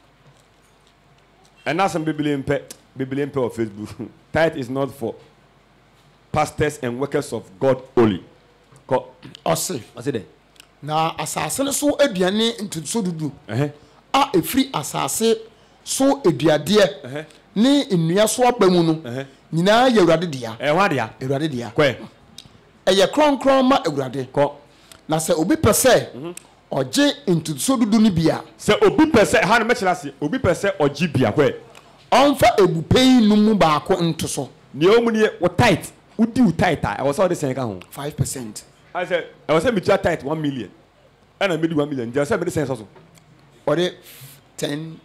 And that's some Biblian on Facebook. Tithe is not for pastors and workers of God only. I say there. Now, assassin so aduane ntuso dudu. A efri asase so aduade ne nnua so abamu no. Nyina ye Awurade dia. Wa dia. Awurade dia. Kwe. Eye kronkron ma Awurade. Na se obi pese oje ntuso dudu ni bia. Se obi pese ha no mechirase, obi pese oji bia kwe. Onfa ebupeyi no mu baako ntoso. Ne omu ne wo tithe, udi wo tithe a wo so de sen ka ho. 5%. I said, I was saying me tithe 1 million. And I made 1 million. Just say me the sense also. Or 10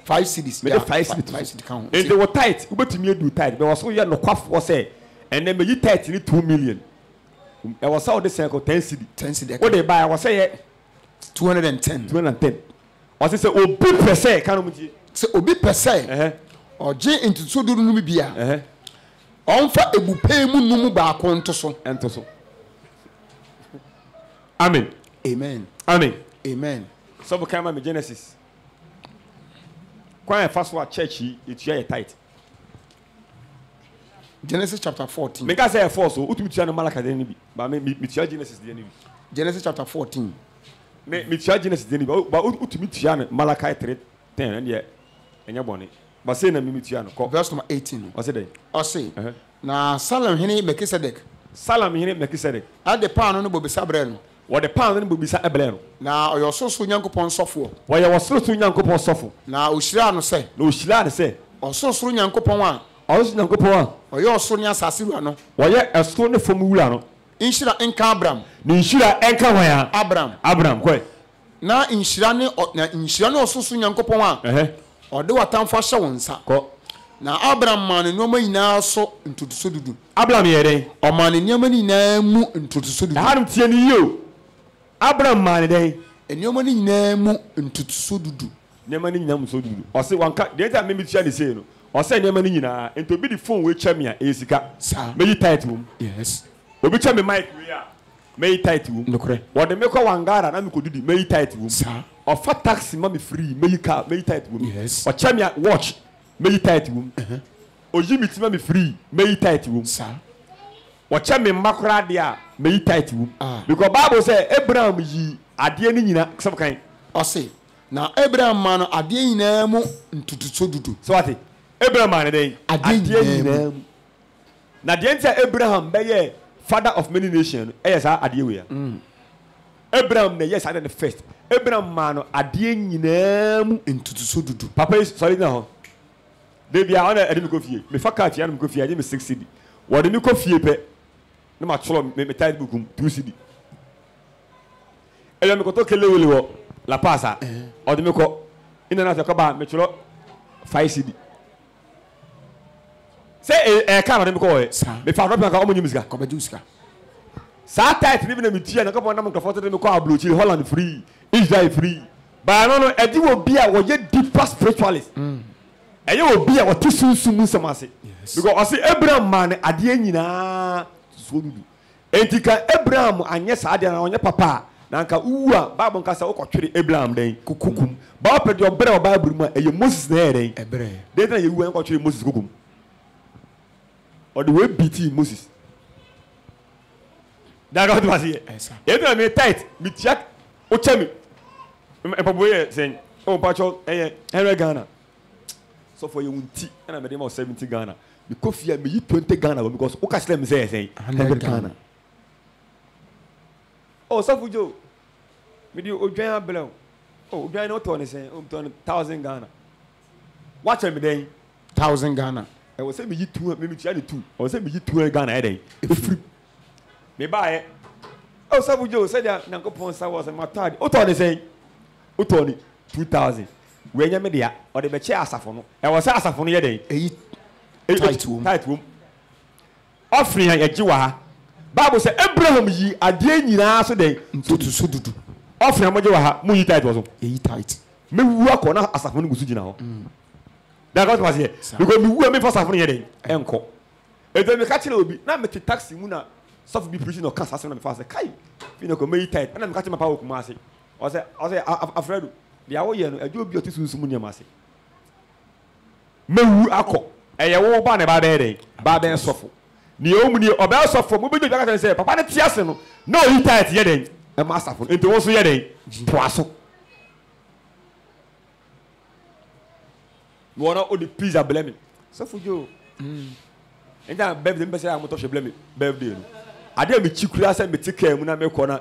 5 cities. Me 5 cities. 5 cities count. And they were tithe. You better me do tithe. But was so you no quaff was say. And then me you tithe ni 2 million. I was how the sense 10 cities. 10 cities. What they buy I was say 210. 210. I say obi per se can you say obi per se. Or je into so do no bia. Onfa ebupe mu numu baako ntoso. Entoso. Amen. Amen. Amen. Amen. So we come to Genesis. Quite first one church it your tithe. Genesis chapter 14. Make us say force so utu tia no Malaka dey ni bi. Ba me tia Genesis dey ni bi. Genesis chapter 14. Me tia Genesis dey ni bi. Ba utu mi tia no Malaka 3:10 and ye enya bone. But say na me tia no. Verse number 18. What's it there? I say. Na Salem hene Melchizedek. Salem hene Melchizedek. At the pan no bobisa bre no. What the pound no bobisa ebre no. Na oyososo Nyankopon sofo. Wa ye wososo Nyankopon sofo. Na ohyira no se. Na ohyira no se. Ososo Nyankopon a. Ososo Nyankopon a. Oyo oso ne asase wura no. Wa ye eso ne fom wura no. Inhyira enka Abraham. Ni inhyira enka hwan a? Abraham kwe. Na inhyira ne ososo Nyankopon a. Ode watamfo hye wonsa. Ko. Na Abraham man nneoma nyina so ntutuso dudu. Abraham ye den. O man nneoma nyina mu ntutuso dudu. Hanum tie ni yo. Abraham man den. Nneoma nyina mu ntutuso dudu. Nneoma nyina mu so dudu. O se wanka de ta me tia de sei no. O se nneoma nyina ento bi di phone we twa me a esika. Me yi tight mum. Yes. Obi twa me mic we a. Me yi tight mum. Nokre. Wo de me ko wangara na me ko dudi me yi tight mum. Sa. O fa taxi ma me free me yi car me yi tight mum. Yes. O twa me watch me yi tight mum. Oji mi tima me free me yi tight mum. Sa. Watcha me makora de a me yi tight mum. Because Bible say Abraham yi ade ni nyina some kan. O say na Abraham man ade nyina mu ntutuso dudu. So what? Abraham man dey ade nyina mu. Na de enta Abraham be ye father of many nations. Yes ade we ya. Abraham na yes ade the first. Abraham man ade nyina mu ntutuso dudu. Papa is sorry na ho. Debi a ona edemi kofie. Me faka tia na me kofie ade me 6 cedi. Wo de me kofie pe. Na ma cholo me tight book 2 cedi. Ele me ko to kele wele wo la pasa. O de me ko ina na ko ba me cholo 5 cedi. Say ka na de me ko we. Me fa rope ka o mo nyimsika. Ko ba jusika. Sa tight ni na me tia na ko na mo ko foto de me ko abrochi Holland free. Israel free. Ba no edi wo bia wo ye deeper spiritualist. Eye obi a wote sunsun samase because I say Abraham man ade nyina so dudu entika Abraham anye saade na onye papa na nka uwa Bible nka sa okotwere Abraham den kukum ba opede obere oba Abraham a eye Moses na ere ebere den na ye uwa nkotwere Moses kukum or the way BT Moses da ga to say e do me tight me tiak o chemi e paboye sen o pacho Henry Ghana. So for you unti and I made him 70 Ghana. Because you me 20 Ghana because o cash them say 100 Ghana. Oh so for you. Me do odwan abelo. Oh odwan no to say 1,000 Ghana. Watch me then 1,000 Ghana. I was say me 2 me try the 2. I was say me 2 Ghana then. Free. Me buy. Oh so for you say that Nankopon sa was my third. O to say. O to 2,000. We nya me dia o de be che asafo no e wo se asafo no ye den tight room offering ya gi wa ha Bible say Abraham yi ade nyina so den ntutuso dudu offering mo gi wa ha mu yi tight wo so tight me wu akọ na asafo no gusu gina ho that got was here because me who me first after here enko e dem me catch obi na me taxi mu na suffer be preaching or cast as na me fast kai fi no ko me tight na me catch my power kuma ase o say afredo dia wo ye no ajo obi otisu nsumu ne ma ase me wu akọ eye wo ba ne ba be dey ba be sofo ni o mu ni oba sofo mo be jo ka say papa ne tiase no na o yi tight ye dey e ma safo enti wo so ye dey toaso wona o di pizza blame sofo jo enta birthday me say am to she blame birthday no ade me chikura say me tika mu na me kọ na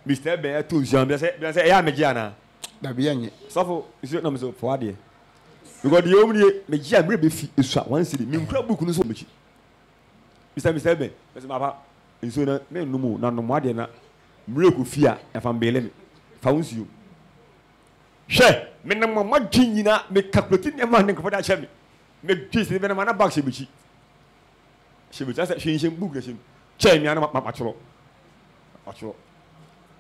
Mr. Ben to Jean be say e ya me gia na da bi anye sofo isi na me so for ade because the only me gia me be fi esu one city me nkura book no so me chi Mr. Ben be say papa nso na me numu na numu ade na mre ko fi a e fa mbele me fa wonsu hwe me na mama ginyina me calculate ne ma ne ko da che me twist be na ma na back she be chi say she book na she che me ana ma choro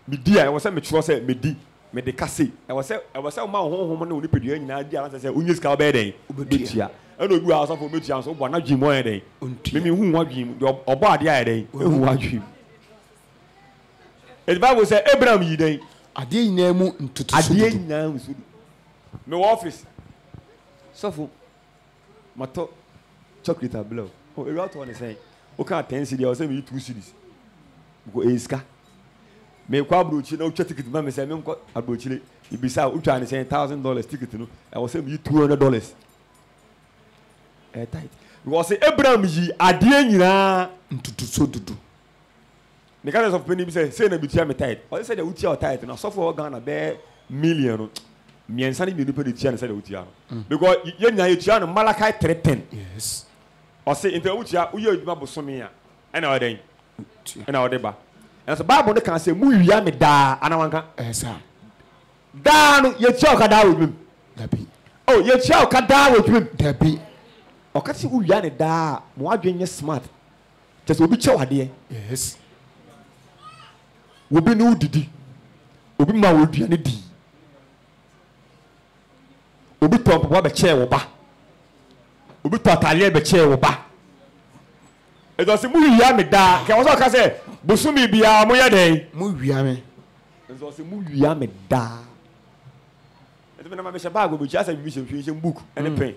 me di I was say me choro say me di me de kase I was say ma honhom na oni pedua nyina di ala say onye ska be den obetia and obu a so for metia so bo na dwi mo den me hu wa dwi obo ade a den hu wa dwi the Bible say Abraham yi den ade nyina mu ntutu ade nyina mu so me office so for mato chocolate blow oh e out one say o kan 10 cedi o say me 2 cedis go eska me kwa brochi na utwa ticket ma me say me nko abrochire ibisa utwa ne say $1,000 ticket no I was say me $200 tight because Abraham yi ade nyina ntutu so dudu me kind of penny be say na bitia me tight o say the utia o tight na so for Ghana be million me ensani me nipa de tia na say the utia no because ye nya ye tia no Malachi 3:10 yes o say into utia uye aduma bosome a na o den na o de ba and so Bible no can say mu wia me da anawanka sir da no ye tia o ka da wodwim dabi oh ye tia o ka da wodwim dabi o ka ti wia ne da mo adwen ye smart just obi che wade yes obi no didi obi ma wo dua ne di obi to papa be che wo ba obi to atale be che wo ba e do se mu wia me da ke wo so ka se bosumi bia mo ye den mu wia me e do se mu wia me da e do me na ma be she bag obi cha sa bi she book ene pen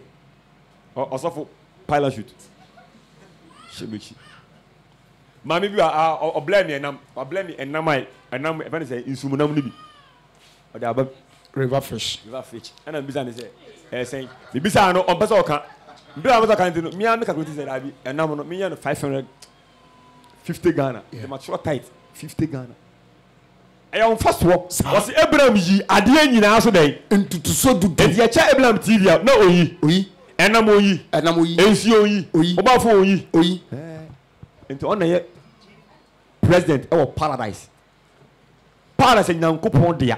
o so for pilot shoot she be chi mami bi o blame enam ai enam e fa say insumunam ni bi o da ba river fish ana bisa ne say say bi bisa no on pesa o kan bi am so kan no mi am ka kwenti say da bi enam no mi ya no 550 Ghana the mature tight 50 Ghana e on first work was Abraham yi ade nyina so dai ntutu so dudu e dia cha Abraham TV na oyi enam oyi ensi oyi obafo oyi into on ye president our paradise nyankopon dia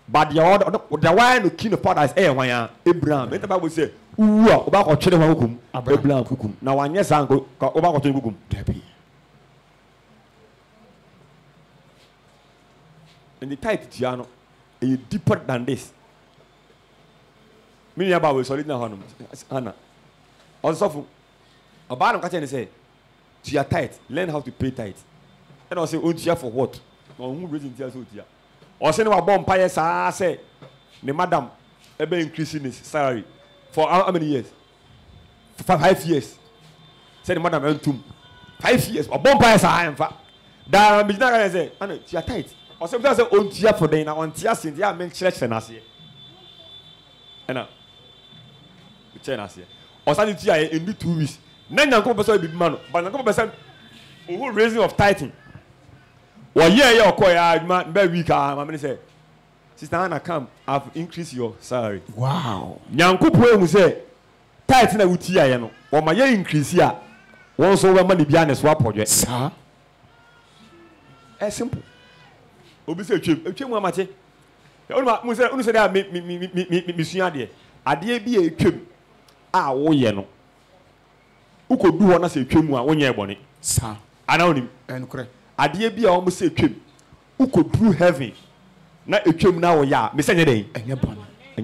but the one no king of paradise wan ya Abraham the Bible say uwu a oba ko twere ho kum Abraham kukum na wanye sanko oba ko twere kukum dabi and the tight tiano e deeper than this me ya ba we solid na honum ana also oba no ka tell say to your tithe, learn how to pay tithe. And I say, oh, dear, for what? No, who raising tears, oh, dear. Or send our bomb payers, I say, the madam, ever increasing his salary for how many years? For 5 years. Said the madam, 5 years. Or bomb payers, I am fat. That I'm not going to say, to your tithe. Or sometimes I say, oh, dear, for day now, on tears in the amen church and I say, and now, the chain I say, or something in the 2 weeks. None of the big man, but a couple who raising of tithing. Well, yeah, your choir, man, very weak. I'm say, Sister Anna, come, I've increased your salary. Wow. Yanko will say, tithing, I would see, I know, or my year increase here. Once over money behind a swap project. Sir, as simple. Obviously, a chim, Mate. Only said, I me, Miss Yadia. I dare be a chim. Ah, oh, yeah, no. Uko do wana se twemu a wonye ebone sa ana onim enkure ade bi a wo se twem uko do heaven na etwem na wo ya me se nye den enye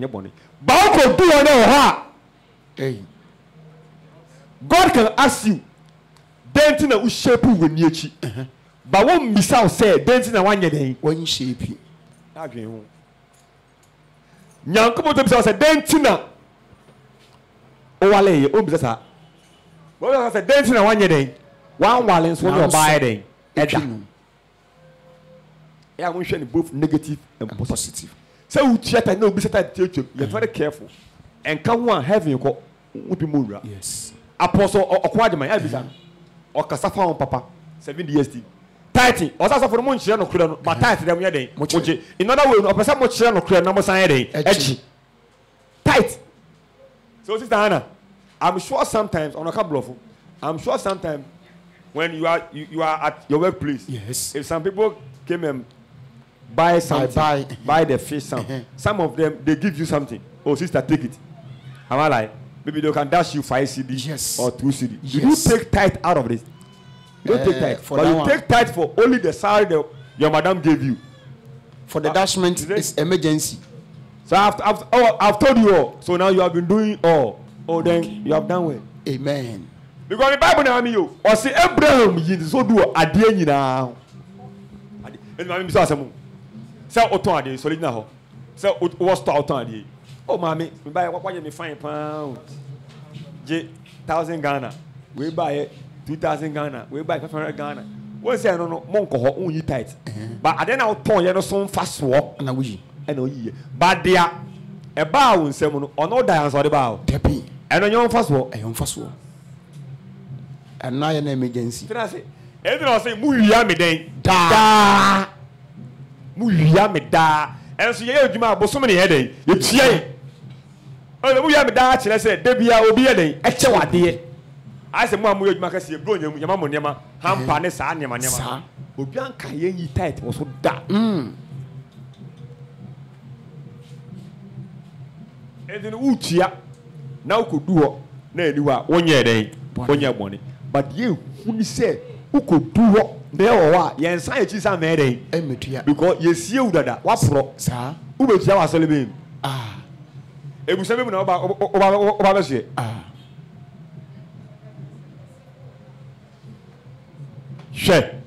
bone ba uko do wana wo ha Hey. God can ask you, denting a shape when you cheat. But one missile say, denting a 1 year when you shape. Agree. Nyankomo themselves say, denting a Owale, Umbrella. Well, I said, denting a 1 year 1 while in one buy day. Yeah, I'm showing both negative and positive. So, we chat and no be set teacher. You're very careful. And come one having you call Upimura. Yes. Apostle or Quadman, Elbizan or Casafa on Papa, 7 years. Tighty, or that's for Munch, but tight them your day. In other words, or some much number sign edgy. Tight. So, Sister Anna, I'm sure sometimes on a couple of I'm sure sometimes when you are at your workplace, yes. If some people came and buy something, buy the fish, some of them they give you something. Oh, sister, take it. Am I like? Maybe they can dash you 5 CDs yes. or 2 CDs. Yes. You take tithe out of this. You don't take tithe. But you take tithe for only the salary that your madam gave you. For the dashment is emergency. So I've told you all. So now you have been doing all. Oh, then you have done well. Amen. Because the Bible now you or say Abraham so do a day now. And my Miss Assamu. So authority solid now. So was to authority. Oh, mommy, we buy what you find pounds. 1,000 Ghana. We buy 2,000 Ghana. We buy 500 Ghana. What say no monko ho only tight. But I then I'll turn you know some fast walk and a wee. And oh yeah. But there a bow in semono or no dance or the bow. Tepi. And on your fast walk. A young fast walk. And now an emergency. Can I say? Everything I say, Muya me day. Da. Muya me da. And so you have so many headache. You cheer. Oh, Muya me da. I said, Debia will be a day. Actually, dear. I said, Mamma, you make us see a bro, your mamma, Yama, Hampanes, and Yama. Obianka ye tight was so da. And then Uchia now could do no 1 year day, 1 year money. But you, who say, who could do what there or what? Yes, science are made because you see that what pro, sir, who will tell us a living? Ah, it was something about us. Ah, share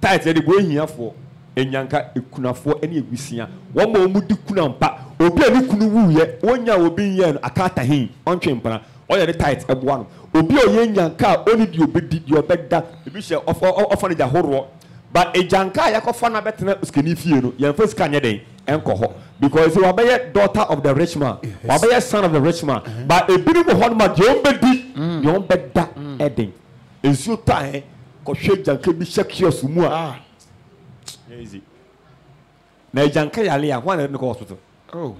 tight the going here for and yanka a kuna for any wisia. One more moody kunampa, or be a kunu woo ye, 1 year will be here a cat him on chamber. All the tight of one. Obi o yen car only you be your bed that if you shall offer the whole. But a janka yakofa na better skinny fear, your first can day and coho. Because you are a daughter of the rich man, or a son of the rich man. But a beautiful one man, your bed that edding. Is your time, because she janka be shake your sumua. Easy. Now janka yalia one in the hospital. Oh,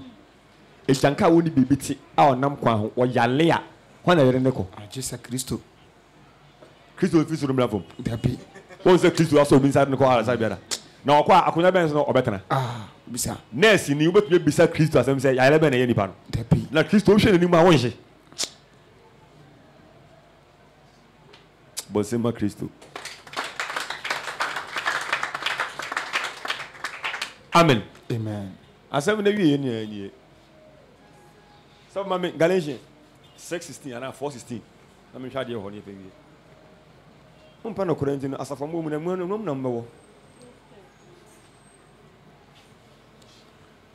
a janka won't be bitty our namqua or yalia. When I recall, Jesus Christo. Christo is from level. Once a Christo also inside the car as I better. Now, I could never know better. Ah, Bisa. Ness, you but you beside Christo as I say, I never any pan. Like Christo, she knew my way. But Simba Christo. Amen. Amen. I said, when you some mammy Galatians 6:16 and 4:16. Let me try the whole thing. Umpano Corinthian as a woman and number.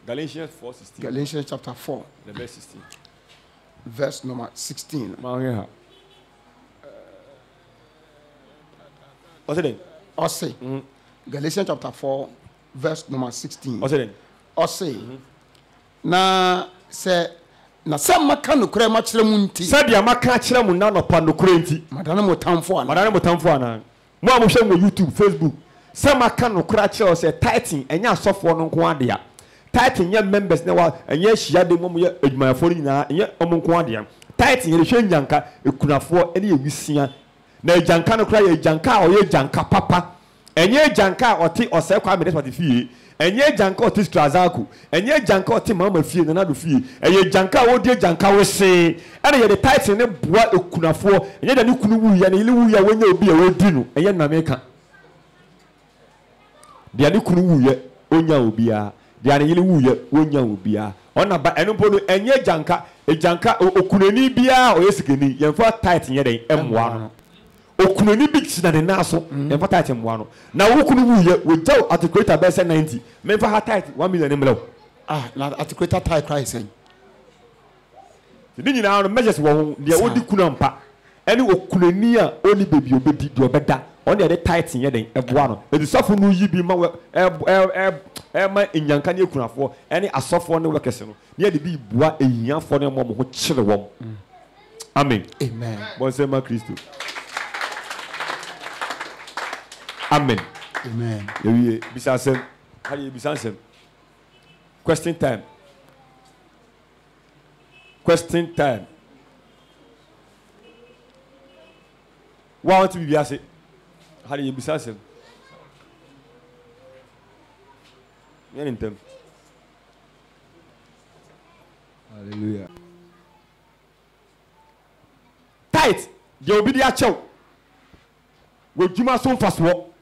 Galatians 4:16. Galatians chapter 4, the verse 16. Verse number 16. What's it then? Ose. Galatians chapter 4, verse number 16. What's it then? Ose. Na say na some maka no kura ma kire mu nti said ya maka kire mu na no pa no kura nti madana mo tamfo ana mo ahwo mo YouTube Facebook some maka no kura kire say tithing enya asofo no nko ade ya tithing nya members na wa enya hia de mo ye adwumayafo ni na enya omo nko ade ya tithing ye hwe nyanka ekunafo ene ewisia na ejanka no kura ye janka o ye janka papa enye janka oti ose kwa me respect fie enye janka oti strazaku enye janka oti mama fie na do fie enye janka wodi janka wo se ene ye the title ne boa ekunafo enye da ne kunu wu ya ne ile wu ya wonya obi a wodi no enye na meka dia ne kunu wu ya onya obi a dia ne ile wu ya wonya obi a ona ba eno mpo no enye janka okunani bia o yesikeni yemfa tight nye den emwa no okunani big sina de naso yemfa tight emwa no na wokunu wuye wogyaw articulator be say 90 memfa ha tight 1 million emlew na articulator tight price en ni nyina no measures wo ho de odi kuna mpa ene okunani a oni bebi obedi de obeda on de tight nye den eboa no edi sofo no yi bi ma ma enyanka ne kunafo ene asofo ne wekese no ne de bi bua ehiafo ne mo ho kyere wom amen amen bon se ma Kristo amen amen yewie bisasem hali bisasem question time want to be biase hali bisasem Hallelujah. Tight. The obedient chow. With Juma so fast walk.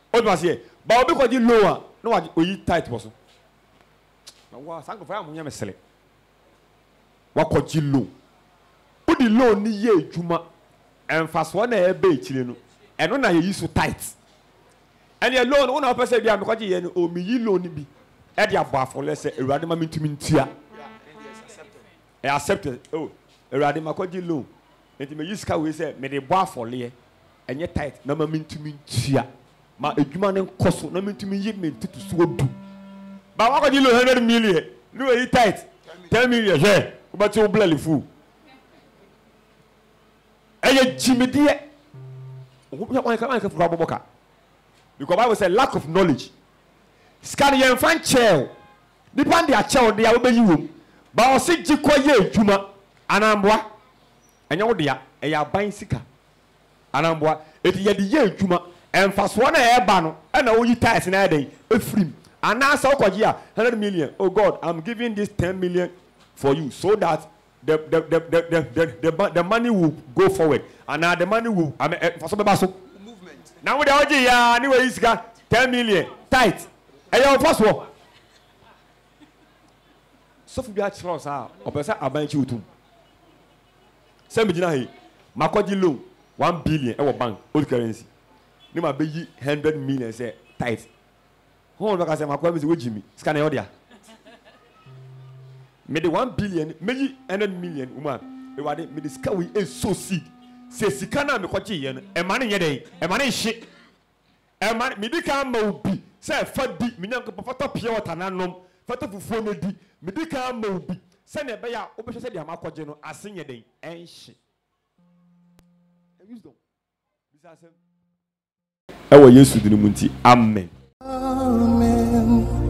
What was here? But because you lower, no one you tight was. Now, thank you for your message. What could you low? Put the low ni ye Juma and fast one a bay chileno. And when I use so tight. And you alone, one of us said, "I'm going to go me you loan be." At your bar for let's say, a radima mintia. I accepted. Oh, a radima called you loan. And you may use car we say, "May the bar for lay." And yet tight, no mintia. My human and cost no mean to me yet me to so do. But what you 100 million? No, you tight. 10 million, yeah. But you're bloody fool. And yet, Jimmy dear. Why can't I come from Boca? Because Bible said lack of knowledge. Scan your fan chair. Depend their chair, they are obeying you. But I say, Jikoye, Juma, Anambwa, and your dear, a ya buying sicker. Anambwa, if you had the year, Juma, and fast one air banner, and all you ties in a day, a free. And now, so 100 million. Oh God, I'm giving this 10 million for you so that the money will go forward. And now the money will, I mean, for some movement. Now with the OG, anyway, he's got 10 million tight. And you're first one. So for the trust, or person I buy you too. Same with you, Makoji loan 1 billion our bank old currency. You might be 100 million say tight. Hold on, I say my question is with Jimmy. Scan your order. Me the 1 billion, maybe 100 million woman. Me the sky we is so seed. Say sikana me kwachi yen e mane yede e mane hye e mane me di kan ma obi say fa di me nyanko papa pia wata nanom fata fufuo na di me di kan ma obi say na be ya obehwe say di amakoje no asen yeden en hye wisdom bisasem e wo Yesu dinu munti amen amen.